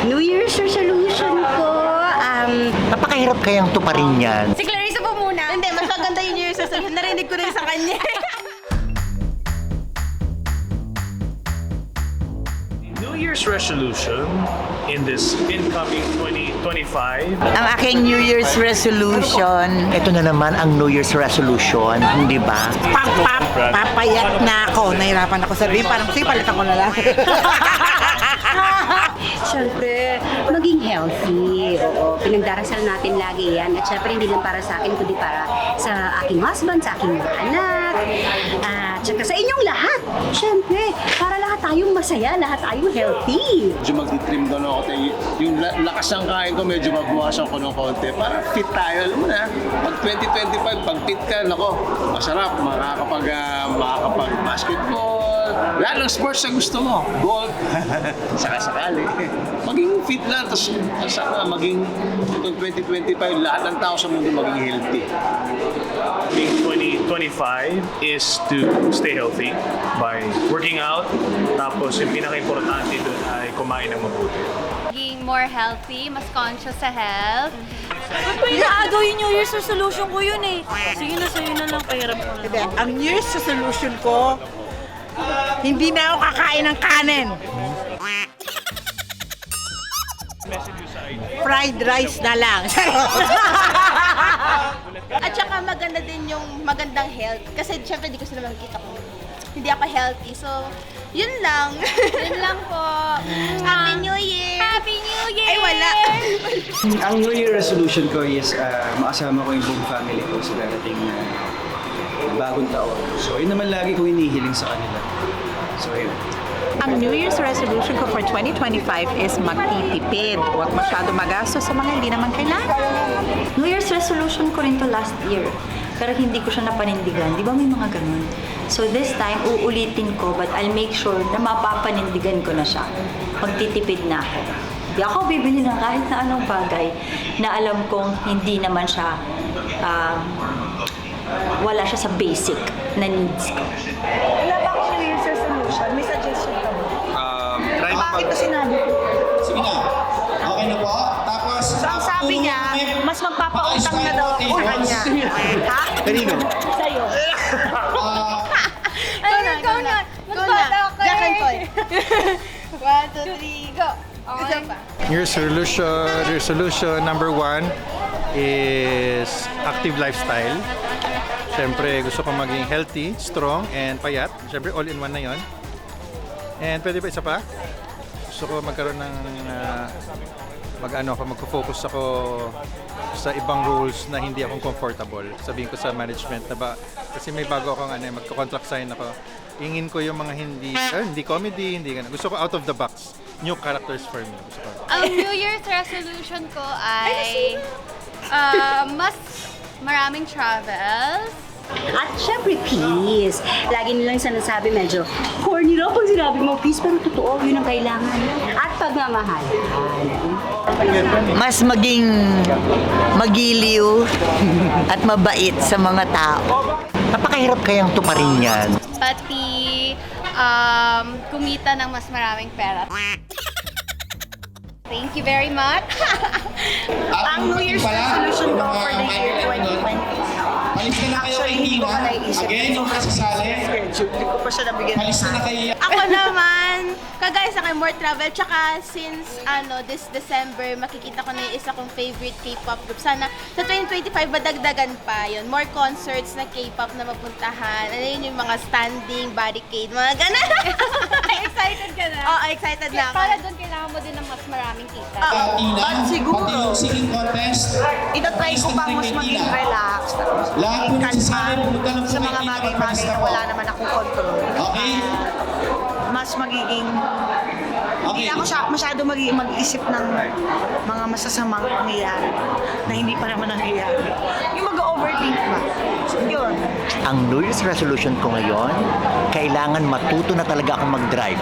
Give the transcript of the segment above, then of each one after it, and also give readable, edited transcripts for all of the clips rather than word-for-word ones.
New Year's resolution ko, Napakahirap kayang tuparin yan. si Clarissa po muna. Hindi, mas maganda yung New Year's resolution. Narinig ko rin sa kanya. New Year's resolution in this incoming 2025. Ang aking New Year's resolution, Ito na naman ang New Year's resolution, hindi ba? papayat na ako. Nahirapan ako sabihin, parang sige, palitan ko na lang. Siyempre, maging healthy. Oo, pinagdarasal natin lagi yan. At siyempre, hindi lang para sa akin, kundi para sa aking husband, sa aking mga anak, at saka sa inyong lahat. Siyempre, para lahat tayong masaya, lahat tayong healthy. Medyo mag-trim down ako. Yung lakas ng kain ko, medyo magbuwasan ko ng konti. Para fit tayo. Alam mo na, pag 2025, pag fit ka, nako, masarap. Makakapag-basketball. Lahat ng sports na gusto mo. Golf. Saka-sakali. Maging fit lang. Tapos, sana maging itong 2025, lahat ng tao sa mundo maging healthy. In 2025 is to stay healthy by working out. Tapos yung pinaka-importante doon ay kumain ng mabuti. Maging more healthy, mas conscious sa health. Ba't mo inaagawin yung New Year's resolution ko yun eh? Sige na, sa'yo na lang, pahiram ko na. Hindi, ang New Year's resolution ko, hindi na ako kakain ng kanin. Fried rice na lang. At saka maganda din yung magandang health. Kasi syempre di ko sila makikita ko. Hindi ako healthy. So, yun lang. Yun lang po. Happy New Year! Happy New Year! Ay, wala. Ang New Year resolution ko is makasama ko yung buong family ko sa darating na bagong taon. So yun naman lagi ko hinihiling sa kanila. So yun. Ang New Year's resolution ko for 2025 is magtitipid. Huwag masyado magastos sa mga hindi naman kailangan. New Year's resolution ko rin to last year. Pero hindi ko siya napanindigan. Di ba may mga ganun? So this time, uulitin ko but I'll make sure na mapapanindigan ko na siya. Magtitipid na ako. Di ako bibili ng kahit na anong bagay na alam kong hindi naman siya wala siya sa basic na needs ko. Wala ba akong New Year's resolution? May suggestion ka ba? Bakit ito sinabi ko? Sige na. Okay na po. Tapos, So, ang sabi niya, mas magpapautang na daw ako sa kanya. Ha? Kanino? Sa'yo. Ikaw na. Magbata ako Jack and Paul. 1, 2, 3, go. Isa pa. New Year's resolution number 1 is active lifestyle. Siyempre, gusto ko maging healthy, strong, and payat. Siyempre, all-in-one na yon. And pwede ba isa pa? Gusto ko magkaroon ng magfo-focus ako sa ibang roles na hindi akong comfortable. Sabihin ko sa management na ba, kasi may bago akong magko-contract sign ako. Ingin ko yung mga hindi comedy, hindi ganun. Gusto ko out of the box. New characters for me. Gusto ko. Ang New Year's resolution ko ay mas maraming travels. At syempre, peace. Lagi nilang sinasabi medyo corny raw pag sinabi mo peace, pero totoo, yun ang kailangan. At pagmamahal. Mas maging magiliw at mabait sa mga tao. Napakahirap kayang tuparin yan. Pati kumita ng mas maraming pera. Thank you very much. ang New Year's resolution ko for the year 2020. Palis na kayo kay Hina. Again, yung kasasali. Hindi ko pa siya nabigyan. Palis na kayo. Ako naman, kagaya sa akin, more travel. Tsaka since this December, makikita ko na yung isa kong favorite K-pop group. Sana sa 2025, madagdagan pa yun. More concerts na K-pop na mapuntahan. Ano yun yung mga standing, barricade, mga ganun. Excited ka na? Oo, excited na ako. Para doon kailangan mo din ng mas maraming kita. Ina, pati yung singing contest. Itatry ko pa mas maging relaxed. Lahat po nagsasali, pumunta lang po Sa kay mga Ina bagay-bagay mag-pass na na po. wala naman akong control. Okay? Mas magiging Okay. hindi ako masyado mag-iisip ng mga masasamang pangyayari na hindi pa naman nangyayari. Yung mag-overthink ba? Yun. Ang New Year's resolution ko ngayon, kailangan matuto na talaga akong mag-drive.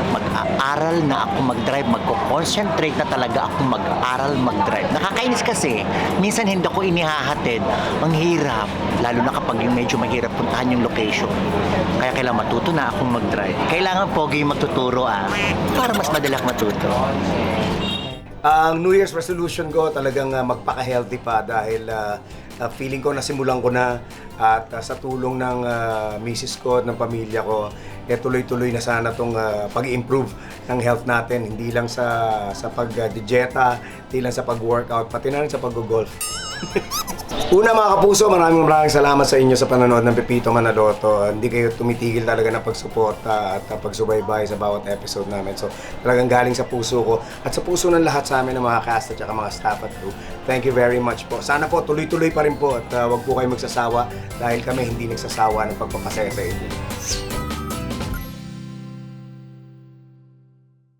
Mag-act. mag-aral na ako mag-drive, magko-concentrate na talaga ako mag-aral mag-drive. Nakakainis kasi, minsan hindi ako inihahatid. Ang hirap, lalo na kapag yung medyo mahirap puntahan yung location. Kaya kailangan matuto na akong mag-drive. Kailangan pogi yung magtuturo para mas madalas matuto. Ang New Year's resolution ko talagang magpaka-healthy pa dahil feeling ko nasimulan ko na at sa tulong ng misis ko at ng pamilya ko, tuloy-tuloy na sana itong pag-improve ng health natin. Hindi lang sa pag-dieta, hindi lang sa pag-workout, pati na rin sa pag-golf. Una mga kapuso, maraming salamat sa inyo sa panonood ng Pepito Manaloto. Hindi kayo tumitigil talaga ng pagsuporta at pagsubaybay sa bawat episode namin. So talagang galing sa puso ko at sa puso ng lahat sa amin ng mga cast at mga staff at crew. Thank you very much po. Sana po tuloy-tuloy pa rin po at wag po kayo magsasawa dahil kami hindi nagsasawa ng pagpapasaya sa inyo.